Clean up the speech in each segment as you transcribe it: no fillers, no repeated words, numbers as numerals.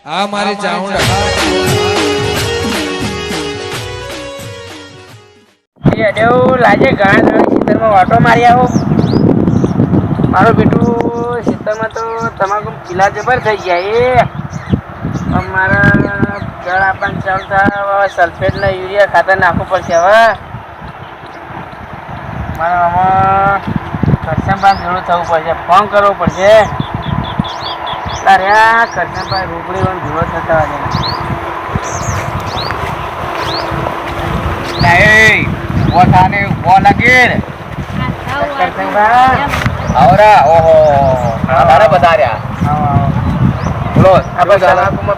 આ મારી ચાઉંડા લાજે ઘણા ઘણા ખેતરમાં વાટો મારી આવો. મારું બેટું ખેતરમાં તો તમાકુ પીલા જબર થઈ ગયા. મારા જળ આપણને ચાલુ થાય સલ્ફેટ ને યુરિયા ખાતર નાખવું પડશે. હવે મારે આમાં કરશનભાઈ જોડું થવું પડશે, ફોન કરવો પડશે. તારે આ કરશનભાઈ રોકડી જોડો થતા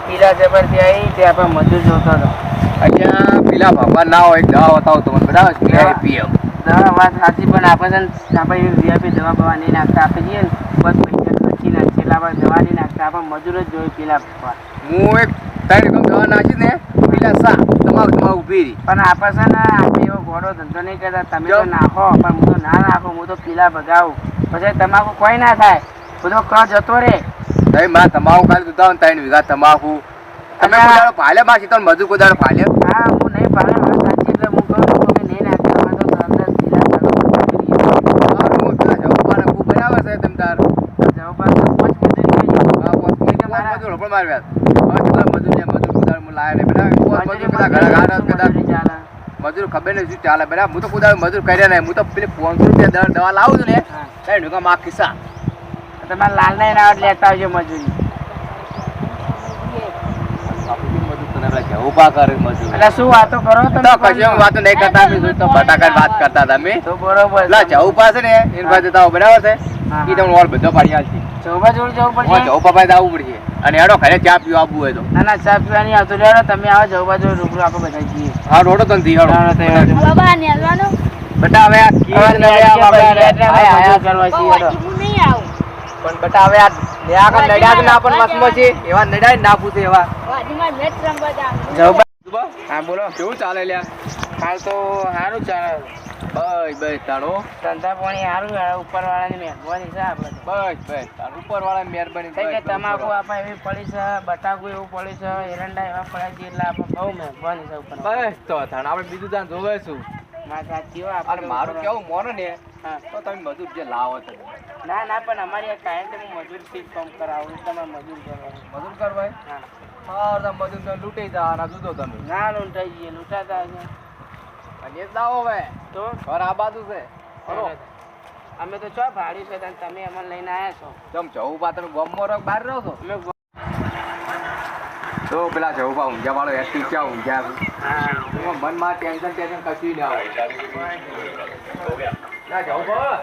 પીલા જબર ત્યાં તે આપણે મજૂર જોતો હતો. અહીંયા પેલા ભગવાન ના હોય દવા બતાવો તો મને બરાબર દવા વાત સાચી, પણ આપણે આપણે વીઆઈપી દવા બવા નહીં નાખતા. આપણે જઈએ ને બસ પૈસા ખર્ચી નાખીએ એટલે આપણે દવા નહીં નાખતા. આપણે મજૂર જ જોઈએ પેલા ભગવાન. હું એક 3 રકમ દવા નાખી ને પેલા સા તમાકુ ઉભી રહી. પણ આપણે છે ને આપણે એવો ઘોડો ધંધો નહીં કરતા. તમે તો નાખો પણ હું તો ના નાખું, હું તો પીલા ભગાવું. પછી તમાકુ કોઈ ના થાય, બધો ક જતો રે. નહીં મારા તમાકુ ખાલી દૂધા 3 વીઘા તમાકુ તમે કોદાળો પાલે માસી તો મજૂર કોદાળો પાલે. હા હું નહીં પાલે વાત સાચી, એટલે હું કહું છું તમે નહીં નાખતા. અમે તો અંદર પીલા બરાબર છે તમ તાર જવાબ તો પાંચ મજૂર થઈ જાય. હા મજૂર પણ માર્યા મજૂર ને મજૂર કોદાળો હું લાયા ને બરાબર મજૂર કદા ઘણા ગાડા કદા મજૂર ખબર નહીં શું ચાલે બરાબર. હું તો કોદાળો મજૂર કર્યા નહીં, હું તો પેલી 500 રૂપિયા દવા લાવું છું ને 3 વીઘા માં ખિસ્સા. તમારે લાલ નહીં રાવટ લેતા આવજો મજૂરી. ઉભા કરે મજૂર એટલે શું વાતો કરો તમે? કશું વાતો નહીં કરતા, તો બટાકા વાત કરતા તમે તો બરોબર. જવું પાસે ને એની પાસે જતા બરાબર છે. એ તમને ઓર બધો પાડી આવશે. ચૌબા જોડે જવું પડશે. જવું પાસે આવવું પડશે. અને હેડો ઘરે ચા પીવા આવવું હોય તો. ના ના ચા પીવા નહીં આવતો. લેડો તમે આવો ચૌબા જોડે રૂબરૂ આપણે બધા જઈએ. હા રોડો તો નથી હેડો બાબા ને હલવાનો બેટા. હવે આ પણ બેટા હવે આ નડ્યા ના પણ મસમો છે એવા નડાય ના પૂછે એવા. વાડીમાં મેચ રમવા જાવ. ચૌબા હા બોલો. કેવું ચાલે લ્યા? હાલ તો સારું ચાલે. બસ બસ તારો ધંધા પાણી સારું. ઉપરવાળાની મહેરબાની છે આપણે. બસ બસ તાર ઉપર વાળા મહેરબાની. તમાકુ આપણે એવી પડી છે, બટાકુ એવું પડી છે, એરંડા એવા પડ્યા છે, એટલે આપણે બહુ મહેરબાની છે ઉપર. બસ તો થાણ આપણે બીજું ત્યાં જોવે છું. ના સાચી હોય અને આપણે. મારું કેવું મોનો ને હા તો તમે મજૂર જે લાવો છો. ના ના પણ અમારી આ કાયમ હું મજૂર થી કામ કરાવું. તમારે મજૂર કરવાનું. મજૂર કરવાય હા હા તમે મજૂર તમે લૂંટી જવાના જુદો તમે. ના લૂંટાઈ જઈએ, લૂંટાતા છે અને એ જ લાવો હવે તો. ઘર આ બાજુ છે. બરો અમે તો ચો ભાડ્યું છે તમે અમને લઈને આવ્યા છો. તમે જવું બા તમે ગમમાં રહો બહાર રહો છો. અમે તો પેલા જવું બા ઊંઝા વાળો એક્ટિવ ક્યાં ઊંઝા હા મનમાં ટેન્શન ટેન્શન કશું ના હોય. ના જવું બા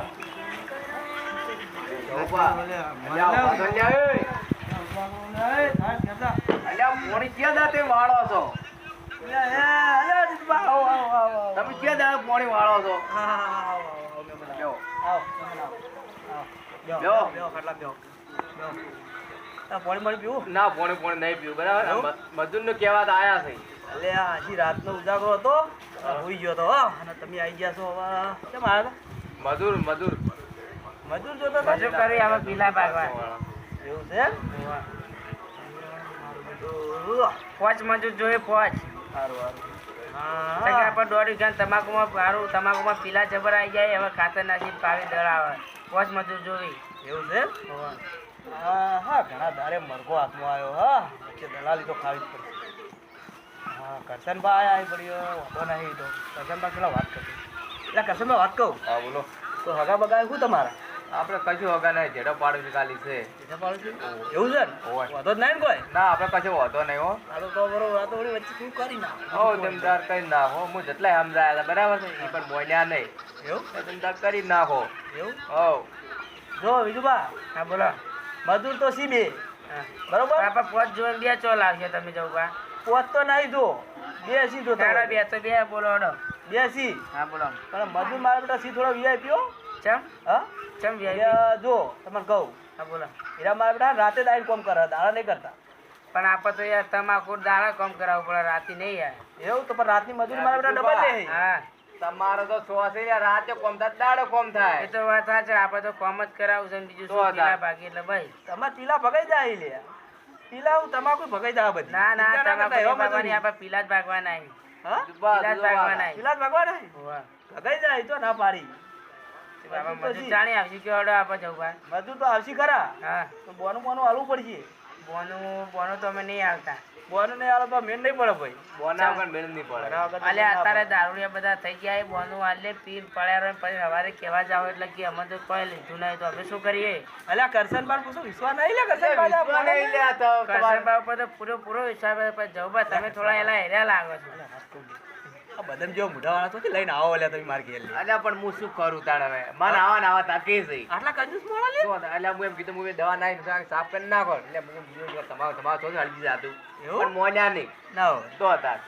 પોણી ક્યાં દાતે વાળો છો? તમે ક્યાં દાતે પોણી વાળો છો? ના પોણી પોણી નહીં પીવું બરાબર. મજૂર નું કેવા આયા છે. એટલે આજી રાતનો ઉજાગરો હતો, હોઈ ગયો તો અને તમે આવી ગયા છો. હવે કેમ આવ્યા મજૂર મજૂર મજૂર જોતો મજૂર કરી અમે પીલા ભાગવા. એવું છે? પોચ મજૂર જોઈએ પોચ. સારું આપણે દોડી ગયા તમાકુમાં સારું. તમાકુમાં પીલા જબર આવી જાય. હવે ખાતર નાખી પાવી દળ આવે. પોચ મજૂર જોવી. એવું છે? હા હા ઘણા દારે મરઘો હાથમાં આવ્યો. હા કે દલાલી તો ખાવી જ પડશે. હા કરશનભાઈ આવી પડ્યો વાંધો નહીં. તો કરશનભાઈ પેલા વાત કરજો. એટલે કરશનભાઈ વાત કહું. હા બોલો. તો હગા બગા શું તમારા? આપણે કશું હોગા નહીં. જેડો પાડું નીકાળી છે. એવું છે ને? વાંધો જ નહીં ને કોઈ? ના આપણે કશું વાંધો નહીં હો. આ તો બરોબર. આ તો વળી વચ્ચે શું કરી ના હો જમદાર કરી નાખો. હું જેટલા સમજાયા હતા બરાબર છે એ પણ બોલ્યા નહીં. એવું જમદાર કરી નાખો. એવું હો જો બીજું બા હા બોલો. મજૂર તો સી બે બરોબર. આપણે પોચ જોઈને બે ચો લાવશે તમે જવું કા. પોત તો નહીં જો બે સી જો ચાલો બે તો બે બોલો હડો. બે સી હા બોલો. પણ મજૂર મારા બેટા સી થોડો વીઆઈપી હો. ચમ હા ચમ એ જો તમને કહું હા બોલો. એરા મારા બેટા રાતે દાઈ કોમ કરે, દાડા નહીં કરતા. પણ આપણે તો યાર તમાકુ દાડા કામ કરાવવું પડે, રાતે નહીં યાર. એવું તો પણ રાતની મજૂરી મારા બેટા ડબલ લે. હા તમારો તો સો છે રાતે કોમ થાય દાડો કોમ એ થાય. તો વાત સાચી. આપણે તો કામ જ કરાવું છે ને બીજું શું પીલા ભાગી એટલે ભાઈ. તમારે પીલા ભગાઈ જાય લે. પીલા હું તમાકુ ભગાઈ જાવ બધી ના ના ચિંતા તમાકુ કરતા, એવો નહીં ભાગવાની, મજૂરી. આપણે પીલા જ ભાગવાના અહીં. હા પીલા જ ભાગવાના અહીં. પીલા જ ભગવાન હે? હોવે. ભગાઈ જાય તો ના પાડી બાબા મજૂર તો મજૂર જી. જાણી આવશે કે ઓર્ડર આપો જવું ભાઈ. મજૂર તો આવશે ખરા હા તો બોનું બોનું હાલવું પડશે બોનું તો અમે નહીં આવતા. બોનું નહીં હાલો તો મેન નહીં પડે ભાઈ બોના વગર મેળ નહીં પડે. બરાબર તો અલે ના અત્યારે પડે. દારૂડિયા બધા થઈ ગયા એ બોનું આલે પીર પડ્યા રહે પછી સવારે કહેવા જાવ એટલે કે અમે તો કોઈ લીધું નહીં તો અમે શું કરીએ? અલ્યા કરશન બાર પૂછો વિશ્વાસ નહીં લે કરશન બાર વિશ્વાસ નહીં લે આ તો તમારે. કરસનબા ઉપર તો પૂરો હિસાબ છે. પછી જવું તમે થોડા એલા હેર્યા લાગો છો. આ બદન જેવો મોઢાવાળા તો લઈને આવો લે તમે માર ઘેર લે અલ્યા પણ હું શું કરું તાણ હવે? મને આવા ને આવા તાકે છે. આટલા કંજૂસ મોળા લે જો અલ્યા હું એમ કીધું હું એ દવા નાખી સાફ કરી નાખો એટલે હું કીધું કે તમારું તો હળગી જાતું એવું? પણ મોન્યા નહીં ના હોય તો તાર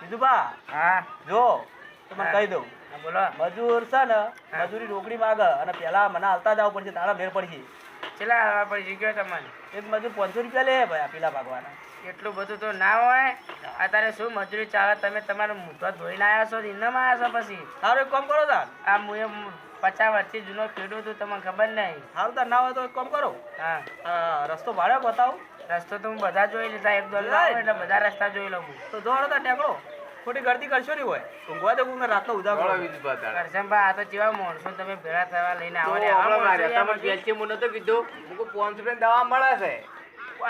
બીજું બા હા જો તમને કહી દઉં હા, બોલો મજૂર છે ને મજૂરી રોકડી માગે અને પેલા મને હાલતા જવું પડશે તારા મેળ પડશે ચલા આવવા પછી ગયો તમને એક મજૂર 500 રૂપિયા લે ભાઈ આ પેલા ભાગવાના એટલું બધું તો ના હોય. અત્યારે શું મજૂરી ચાલે? તમે તમારું મોઢો ધોઈને આવ્યા છો ઇન્નામાં આવ્યા છો પછી સારું એક કામ કરો તાર આ હું એ 50 વર્ષથી જૂનો ખેડૂત છું, તમને ખબર નહીં. સારું તાર ના હોય તો એક કામ કરો હા આ રસ્તો ભાડે બતાવો રસ્તો તો હું બધા જોઈ લીધા. એક દોડ લાવો એટલે બધા રસ્તા જોઈ લઉં. તો જો તાર ટેકડો ખોટી ગળતી કરશો નહીં હોય ઊંઘવા દે કોઈને રાતનો ઉજાગરો બોલો બીજું બતાડ. કરશનભાઈ આ તો કેવા માણસો તમે ભેળા થવા લઈને તો આવો ને આપણે આવા માણસો માર્યા. યાર તમને પછી. પહેલથી હું નહોતો કીધું હું કહું 500 રૂપિયાની દવા મળે છે.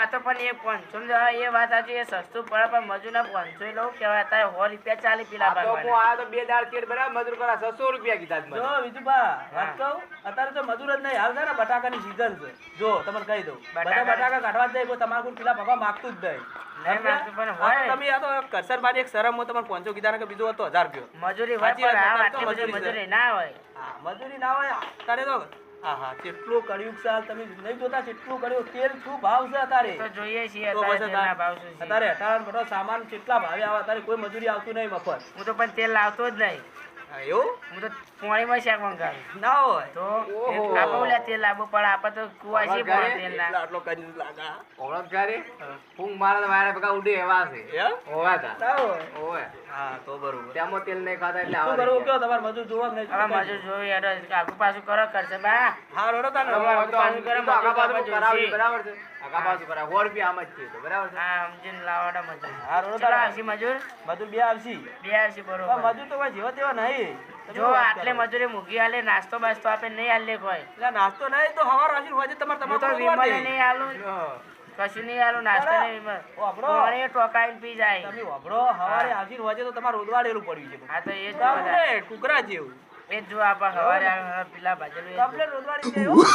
આ તો પણ એ 500 એ વાત સાચી, એ સસ્તું પડે પણ મજૂરના 500 લઉં કહેવાય. અત્યારે 100 રૂપિયા ચાલી પેલા આ તો હું ભાગવાના. આયો તો 2 દાળ કેડ બરાબર મજૂર કરા 600 રૂપિયા કીધા જ મને. જો વિજુભા વાત કહું અત્યારે તો મજૂર જ નહીં હાલ છે ને બટાકાની સીઝન છે જો તમને કહી દઉં બધા બટાકા કાઢવા જ જાય કોઈ તમારે કોઈ પેલા ભગવા માગતું જ નહીં માગતું પણ નહીં હોય. તમે આ તો કરસનભાઈ એક શરમ હું તમને 500 કીધા ને કે બીજું હોત તો 1000 રૂપિયો મજૂરી હોય સાચી વાત, પણ અત્યારે તો આટલી બધી મજૂરી છે. મજૂરી ના હોય. હા મજૂરી ના હોય અત્યારે તો હા હા કેટલું કર્યું સાલ તમે નહીં જોતા કેટલું કર્યું તેલ શું ભાવ છે અત્યારે તો જોઈએ છીએ તો અત્યારે પછી તેલના ભાવ શું છે. અત્યારે અઢાર બધો સામાન કેટલા ભાવે આવે અત્યારે કોઈ મજૂરી આવતું નહીં મફત હું તો પણ તેલ લાવતો જ નહીં. હા, એવું હું તો પાણીમાં શાક મંગાવું. ના હોય તો ઓહો. આપણે ઓલા તેલ લાવવું પડે. આપણે તો કુવાસી પડે તેલના. આટલો કંજૂસ લાગા ઓળખ કરી હું મારા વાયરા ભેગા ઉડી એવા છે એમ હોવા તા ના હોય ઓવે હા તો બરોબર તેમાં તેલ નહીં ખાતા એટલે શું આવા કરવું રહી કયો તમારે મજૂર જોવા નહીં હવે મજૂર જોઈ યાર આગુ પાછું કરો કરશે બા. હા રોડો તાને ગયા. હવે પાછું કરે, તો આગા મજૂર પાછું કાપવા કરાવી જોઈશે. બરાબર છે આગા પાછું કરાવ 100 રૂપિયા આમ જ છે તો બરાબર છે હા સમજીને લાવવાના મજૂર. હા રોડો ચલો તાને આવશે મજૂર. મજૂર બે આવશી બે આવશે પણ બરોબર. મજૂર તો કોઈ જેવા તેવા નહીં તમે જો શું વાત આટલે કરો? મજૂરી મૂકી હાલે નાસ્તો બાસ્તો આપે નહીં હાલે કોઈ. એટલે નાસ્તો નહીં તો હવાર રાશિ હોય છે તમારે હું તો તમારે વિમલે નહીં હાલું કશું નહીં હાલું નાસ્તો નહીં વિમલ. વાપરો. પાણી ટોકાઈને પી જાય. તમે વાપરો હવારે હાજર હોય છે તો તમારે રોદવાડેલું પડ્યું છે હા તો એ જ બધા. કમ્પ્લેટ કુકરા જેવું એ જ જો આપણે સવારે આ પેલા ભાજેલું એ જ કમ્પ્લેટ રોદવાડી છે એવું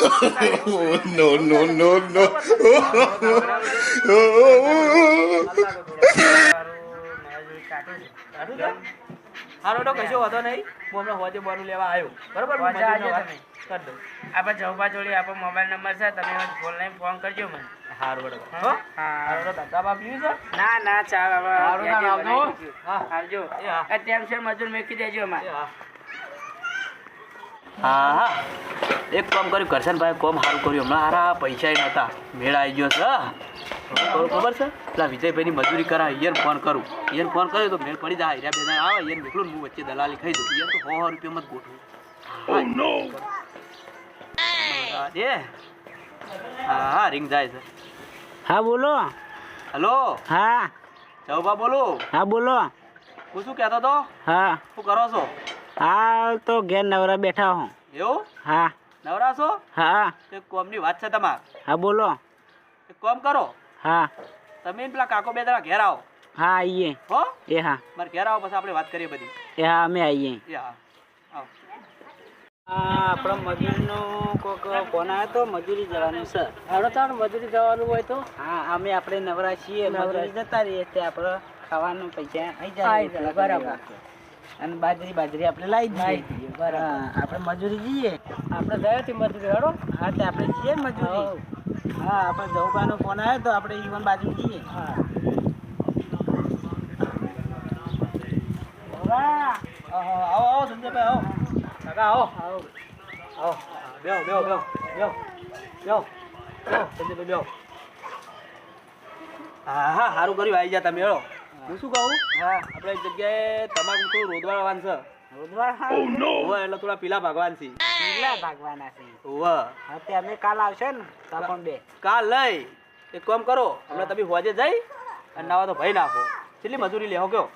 no, no, no, no. સારું મજૂરી કાઢું છું. કાઢું છે? હા રોડો કશો વાંધો નહીં હું હમણાં હોજે બોનું લેવા આવ્યો બરોબર હું હોજે મજૂરને આવજો વાત તમે. કરી દઉં આપણે જવબા જોડે આપણો મોબાઈલ નંબર છે. તમે ફોન લઈને ફોન કરજો મને. હા રોડો હો? હા હા રોડો દાદા બાપ પીવું છે ના ના ચાલ હવે સારું ના આવજો, આવજો. બનાવી દઈશું. હા આવજો એ હા. અત્યારે છે મજૂર મેકી દેજો અમારે. હા હા એક કામ કર્યું કરશનભાઈ કોમ સારું કર્યું હમણાં હારા પૈસા નહોતા મેળ આવી ગયો છે ખબર છે પેલા વિજયભાઈની મજૂરી કરાવે ઈયન ફોન કરું ઈયન ફોન કર્યો તો મેળ પડી જાય હીરા બેના આવે ઈયન નીકળું હું વચ્ચે દલાલી ખાઈ દઉં ઈયન તો 100 રૂપિયામાં જ ગોઠવું એ હા હા રિંગ જાય છે હા બોલો. હલો હા ચૌબા બોલું હા બોલો. હું શું કહેતો તો હા શું કરો છો હાલ તો ઘેર નવરા બેઠા હું. એવું હા નવરા છો હા એક કોમની વાત છે તમારે હા બોલો. એક કામ કરો હા તમે ને પેલા કાકો બે દાડા ઘેર આવો હા આવીએ. હો એ હા મારે ઘેર આવો પછી આપણે વાત કરીએ બધી એ હા અમે આવીએ. એ હા આવો આપણા મજૂરનો કોઈક ફોન આવ્યો તો મજૂરી જવાનું છે. હવે તાર મજૂરી જવાનું હોય તો હા અમે આપણે નવરા છીએ મજૂરી જતા રહીએ તે આપણે ખાવાનું પૈસા આવી જાય બરાબર. અને બાજરી આપણે લાવી દઈએ બરાબર. આપણે મજૂરી જઈએ આપણે ગયા હતી મજૂરી હેડો. હા તે આપણે જઈએ મજૂરી. હા આપણે જવબાનો ફોન આવ્યો તો આપણે ઈવન બાજુ જઈએ. હા આવો આવો સંજયભાઈ આવો કાકા આવો આવો બેહો બેહો બેહો બેહો બેહો સંજયભાઈ બેહો હા હા સારું કર્યું આવી જા તમે હેળો હું શું કહું હા આપણે એક જગ્યાએ તમાકુ થોડું રોદવાળવાનું છે ઓવે એટલે થોડા પીલા ભાગવાન છે કેટલા ભાગવાના છે? ઓવે હા તે અમે કાલ આવશે ને તો પણ બે કાલ લઈ એક કામ કરો હમણાં તમે હોજે જઈ અને નાવા તો ભાઈ નાખો કેટલી મજૂરી લેવો કયો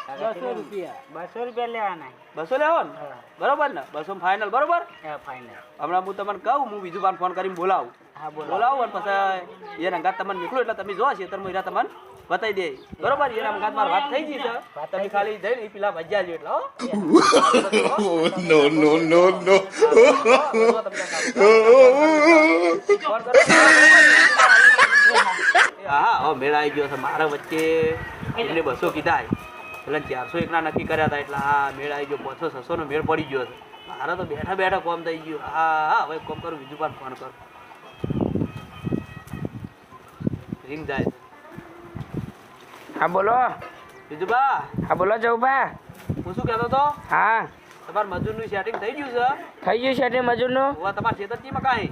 200 રૂપિયા લેવાના 200 લેવો ને બરોબર ને 200 ફાઇનલ બરોબર ફાઇનલ. હમણાં હું તમને કહું હું બીજું પાન ફોન કરીને બોલાવું હા બોલો. બોલાવું અને પછી એના અંગાત તમને નીકળો એટલે તમે જો ખેતરમાં એરા તમને બતાવી દે બરોબર એના અંગાત મારી વાત થઈ ગઈ છે તમે ખાલી જઈને ઈ પેલા ભજ્યા જો એટલે હો Oh, no, no, no, no. Phone કરો. હા હવે મેળ આવી ગયો છે મારા વચ્ચે એમને 200 કીધા એટલે 401 ના નક્કી કર્યા હતા એટલે હા મેળ આવી ગયો 500 600 નો મેળ પડી ગયો છે મારા તો બેઠા બેઠા કોમ થઈ ગયું હા હા હવે કોમ કરું બીજું પણ ફોન કરું રિંગ જાય છે. હા બોલો. બીજું બા હા બોલો જવબા. હું શું કહેતો હતો હા તમારા મજૂરનું સેટિંગ થઈ ગયું છે થઈ ગયું છે તે મજૂરનું. હવે તમારા ખેતરજીમાં કાંઈ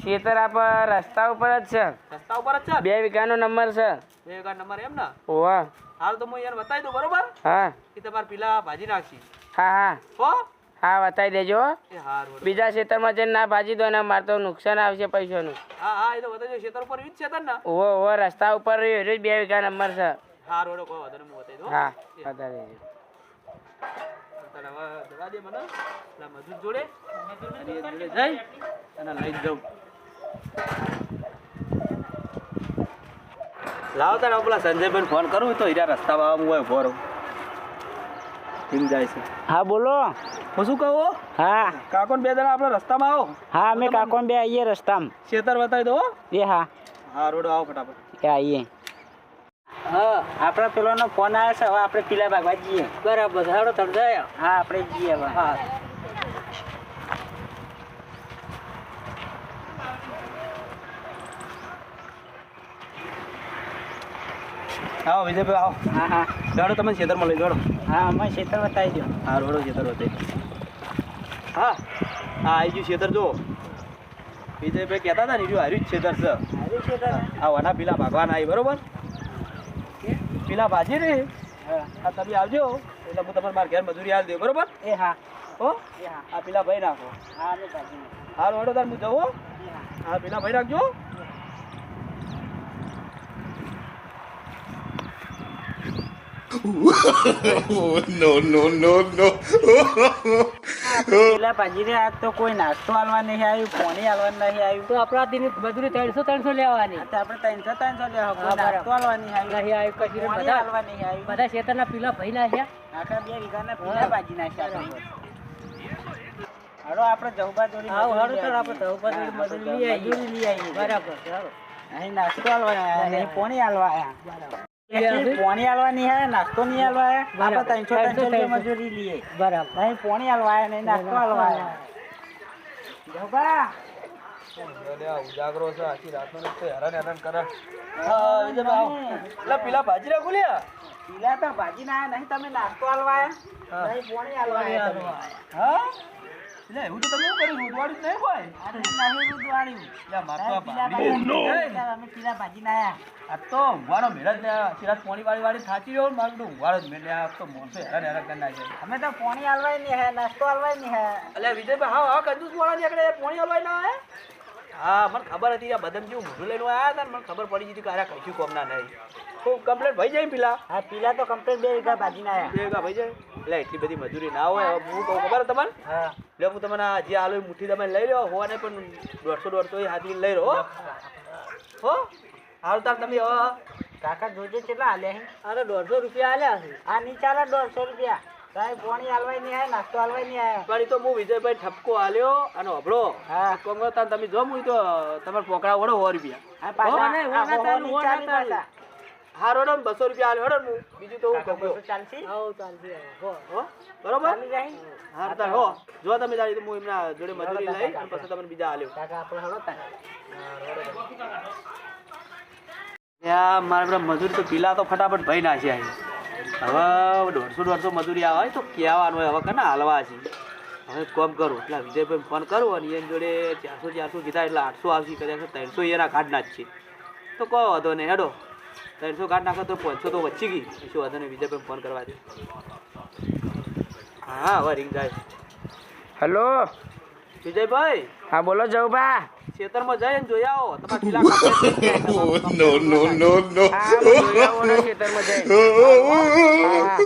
ખેતર આ પર રસ્તા ઉપર જ છે. રસ્તા ઉપર જ છે 2 વીઘાનો નંબર છે. 2 વીઘા નંબર એમ ને ઓવા. હાલ તો હું એને બતાવી દઉં બરોબર હા કે તમારે પેલા ભાજી નાખશી હા હા હો હા બતાવી દેજો. એ હારું બીજા ખેતરમાં જઈને ના ભાજી દો ને મારે તો નુકસાન આવશે પૈસાનું. હા હા એ તો બતાવી દો ખેતર ઉપર વીજ ખેતર ને ઓવો ઓવો રસ્તા ઉપર 2 વીઘા નંબર છે. હારું હેડો કોઈ વાંધો નહીં હું બતાવી દઉં હા બતાવી દેજો. તારે હવે દવા દે મને પેલા મજૂર જોડે અને એ જોડે જઈ અને લઈ જાઉં લાવો તારે પેલા સંજયભાઈ ફોન કરું તો હીરા રસ્તામાં હું ઉભો રહું ઠીક જાય છે હા બોલો. હું શું કહું હા કાકો ને 2 જણા આપણે રસ્તામાં આવો હા અમે કાકોન બે આવીએ રસ્તામાં. ખેતર બતાવી દો એ હા હા રોડ આવો ફટાફટ એ આવીએ. હા આપણે પેલોનો ફોન આવ્યો છે હવે આપણે પીલા ભાગવા જઈએ. બરાબર હાડો તમે જાય હા આપણે જઈએ હવે. હા આવો વિજયભાઈ આવો હા હા દોડો તમે ખેતરમાં લઈ દોડો હા અમે ખેતર બતાવી દો. હા રોડો ખેતર બતાવી હા હા આવી ગયું ખેતર જો વિજયભાઈ કહેતા હતા ને એ હાર્યું જ ખેતર છે સારું ખેતર. આ વડા પીલા ભાગવાના આવી બરોબર પીલા ભાજી ને હા આ તમે આવજો એટલે હું તમારે મારા ઘેર મજૂરી આલી દઉં બરોબર એ હા હો એ હા આ પેલા ભાઈ નાખો હા અમે ભાજી. હા રોડો તાર હું જવું હો. એ હા હા પેલા ભાઈ રાખજો Oh, no, no, no, no. પેલા ભાજી રે આજ તો કોઈ નાસ્તો આલવા નહીં આવ્યું પાણી આલવા નહીં આવ્યું. તો આપણા દિન મજૂરી 300 લેવાની આ તો આપણે 300 લેવા કોઈ હા, નાસ્તો આલવા નહીં આવ્યું. નહીં આવ્યું કશું નહીં. પાણી આલવા નહીં આવ્યું. બધા ખેતરના પીલા ભાઈ ના છે આખા 2 વીઘાના પીલા ભાજી નાખ્યા આપણે. હાલો આપણે જવબા જોડી આવો હારું મજૂરી ચાલ આપણે તો ઉપર જોડે મજૂરી લઈ આવીએ. મજૂરી લઈ આવીએ. બરાબર છે, હાલો. અહીં નાસ્તો આલવા આયા, નહીં પાણી આલવા આયા. બરાબર. પાણી આલવા નહીં આયા, નાસ્તો નહીં આલવા આયા. આપણે બરાબર. 300 રૂપિયા મજૂરી લઈએ. બરાબર નહીં પાણી આલવા આયા, નહીં નાસ્તો આલવા આયા. જવબા ઉજાગરો છે આખી રાતનો નથી હેરાન હેરાન કરે હા વિજયભાઈ આવો એટલે પેલા ભાજી રાખું લ્યા પીલા તો ભાજી ના આયા, નહીં તમે નાસ્તો આલવા આયા, હા. નહીં પાણી આલવા આયા તમે. હા એટલે એવું તો તમે શું કર્યું રોડવાળી જ નહીં કોઈ આ તો નહીં દૂધવાળ્યું. એટલે મારે તો આ પીલા ભાભી- ભાજી અમે પીલા ભાજી ના આયા. આ તો ઊંઘવાનો મેળ જ ને સિરાજ પોણી વાળી થાચી રહ્યો ને મારું બધું ઊંઘવાળો જ મેળ ને આ તો માણસો હેરાન હેરાન કરી નાખે અમે તો પાણી આલવાય નહીં હે, નાસ્તો આલવાય નહીં હે. એટલે વિજયભાઈ હા હા કંજૂસ વાળા નીકળે પોણી હલવાય ના આવે હા મને ખબર હતી આ બદામ જેવું મોઢું લઈને આવ્યા હતા ને મને ખબર પડી ગઈ કે આ કશું કોમ ના નહીં ખૂબ કમ્પ્લેટ ભાઈ જાય પેલા હા પીલા તો કમ્પ્લીટ 2 વીઘા ભાજી ના આયા. બે ભાઈ જાય એટલે એટલી બધી મજૂરી ના હોય હવે હું કહું ખબર તમને હા એટલે હું તમને આ જે આલુ મુઠ્ઠી તમે લઈ લો હોવાને પણ 150 એ હાથી લઈ લો હો હાલ તાર તમે હવે કાકા જોજે કેટલા આલ્યા હે. અરે 150 રૂપિયા આલ્યા છે આ ની ચાલે 150 રૂપિયા. સાહેબ પાણી આલવાય નહીં આયા, નાસ્તો આલવાય નહીં આયા. પણ ઈ તો હું વિજયભાઈ ઠપકો આલ્યો અને અભળો હા. કોમ કરતા તમે જો હું તો તમારે પોકડા વડો 100 રૂપિયા આ પાછા હો નહીં, હો આ ના હો ચાલુ, હો ની ના ચાલી ચાલુ. પાછા. હારો ને 200 રૂપિયા આલ્યો હડો હું બીજું તો હું કાકા કહું 200 ચાલશે? આવો ચાલશે હો હો બરોબર ચાલી જાય? હા તાર હો જો તમે જાણી તો હું એમના જોડે મજૂરી લઈ અને પછી તમને બીજા આલ્યો કાકા આપણે હળો તારે. યા મારા બધા મજૂર તો પીલા તો ફટાફટ ભાઈ નાખ્યા છે હવે 150 મજૂરી આવે તો કહેવાનું હોય હવે કના હાલવા છે હવે કોમ કરું એટલે વિજયભાઈ ફોન કરું અને એની જોડે 400 કીધા એટલે 800 આવશે કદાચ 300 એના કાઢ નાખશે તો કોઈ વાંધો નહીં હેડો 300 કાઢ નાખો તો 500 તો વચ્ચી ગઈ શું વાંધો નહીં વિજયભાઈ ફોન કરવા દે હા હવે રિંગ જાય હલો વિજયભાઈ હા બોલો જવુભા. ખેતરમાં જઈને જોઈ આવો તમારા કિલ્લા કાપે છે. no, no, no, no. હા હું જોઈ આવું ને ખેતરમાં જઈને. હા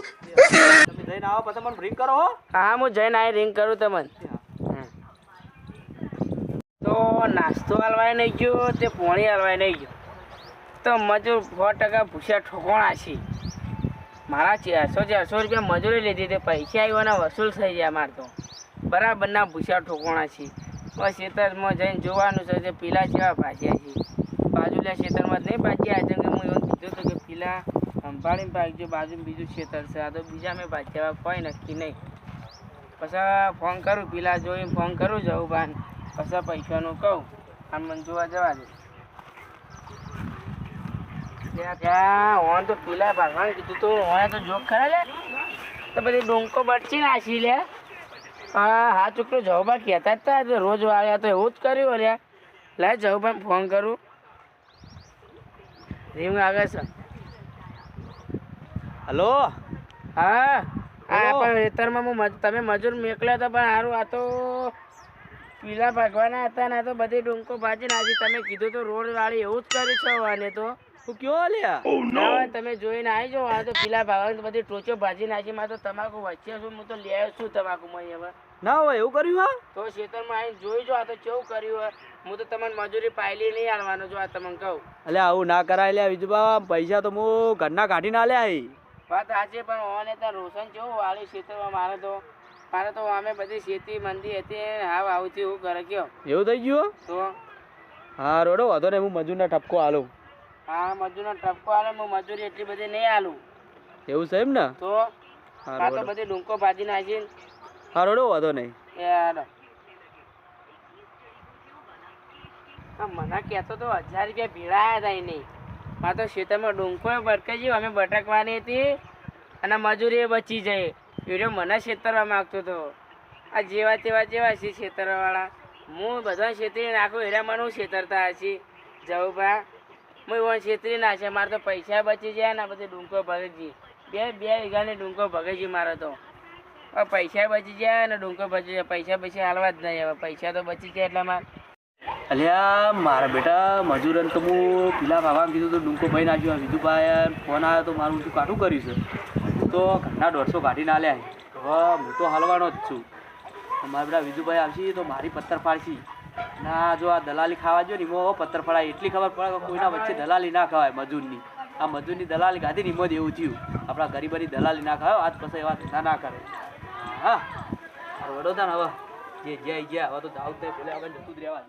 તમે જઈને આવો પછી મને રિંગ કરો હો. હા હું જઈને આ રિંગ કરું તમને. તો નાસ્તો હલવાય નહીં ગયો તે પોણી હલવાય નહીં ગયો તો મજૂર 100% ભૂસ્યા ઠોકોણા છે. મારા 400 રૂપિયા મજૂરી લીધી તે પૈસા આવ્યાના વસૂલ થઈ ગયા મારે તો બરાબરના ભૂસ્યા ઠોકોણા છે. બસ ખેતરમાં જઈને જોવાનું છે કે પીલા જેવા ભાજ્યા છે. બાજુના ખેતરમાં જ નહીં ભાજ્યા છે કે હું એવું કીધું હતું કે પીલા સંભાળીને ભાગજો, બાજુ બીજું ખેતર છે. આ તો બીજા મેં ભાજ્યા કોઈ નક્કી નહીં. પછી ફોન કરું પીલા જોઈને ફોન કરું જવું બાન પછી પૈસાનું કહું આમ મને જોવા જવા દે. ત્યાં ઓન તો પીલા ભાગવાનું કીધું તો ઓને તો જોક ખરા લે તો બધી ડોંકો બચી નાખી લે. હા છોકરો જવબા કહેતા જ હતા રોજ આવ્યા તો એવું જ કર્યું અલ્યા. લે જવબા ફોન કરું. રીંગ આવે છે. હલો હા હા પણ ખેતરમાં તમે મજૂર મોકલ્યા હતા પણ સારું આ તો પીલા ભાગવાના હતા ને આ તો બધી ડુંકો ભાજી નાખી. તમે કીધું તો રોડ વાળી એવું જ કરી છે અને તો તું કયો લ્યા ના તમે જોઈને આવી જાઓ. આ તો પીલા ભાગવાની બધી ટોચો ભાજી નાખી. માં તો તમાકુ વચ્ચે છું હું તો લે છું તમાકુમાં હવે. ના હોય એવું કર્યું હા તો ખેતરમાં આવીને જોઈ જો આ તો કેવું કર્યું હોય. હું તો તમને મજૂરી પાયલી નહીં આલવાનો જો આ તમને કહું. એટલે આવું ના કરાય લ્યા વિજુબા. પૈસા તો હું ઘરના કાઢીને આલ્યા. વાત સાચી પણ ઓને ત્યાં રોશન કેવું વાળ્યું ખેતરમાં. મારે તો અમે બધી ખેતી મંદી હતી હાવ આવતી એવું કરે કયો એવું થઈ ગયું તો. હા રોડો વાંધો ને હું મજૂરને ઠપકો આલું. હા મજૂરનો ટપકો આવે હું મજૂરી એટલી બધી નહીં આલું એવું છે એમ ને તો. આ તો બધી ડુંકો ભાજી નાખીને હા રોડો વાંધો નહીં. યાર મને કહેતો તો 1000 રૂપિયા ભીડાયા હતા નહીં. મારે તો ખેતરમાં ડુંકો ભટકાઈ ગયો અમે ભટકવાની હતી અને મજૂરી બચી જાય. વિડીયો મને છેતરવા માગતો હતો. આ જેવા છે છેતરવાવાળા. હું બધા છેતરી નાખું એરા મને છેતરતા હશે જવું હું એવો છેતરી નાખે. મારે તો પૈસા બચી જાય ને બધી ડુંકો ભગી બે વીઘાની ડુંકો ભગી મારે તો. હવે પૈસા બચી જાય ને ડુંકો બચી જાય. પૈસા હાલવા જ નહીં. હવે પૈસા તો બચી જાય એટલે મારે અલ્યા મારા બેટા મજૂરન તો હું પીલા ભાવા કીધું તો ડુંકો ભાઈ નાખ્યો. વિજુભાઈ ફોન આવ્યો તો મારું બધું કાઢું કર્યું છે. તો ઘરના 150 કાઢીને આલ્યા. હવે હું તો હલવાનો જ છું. મારા બેટા વિજુભાઈ આવશે તો મારી પથ્થર ફાડશી ના. જો આ દલાલી ખાવા જો ને એમાં પથ્થર ફડાય એટલી ખબર પડે કે કોઈના વચ્ચે દલાલી ના ખવાય મજૂરની. આ મજૂરની દલાલી ગાધી ને એમાં જ એવું થયું. આપણા ગરીબની દલાલી ના ખાય આજ પછી એવા ધંધા ના કરે. હા વડોદરા ને હવે જે ગયા હવે તો જાવ તે પેલા આગળ જતું જ રહેવા.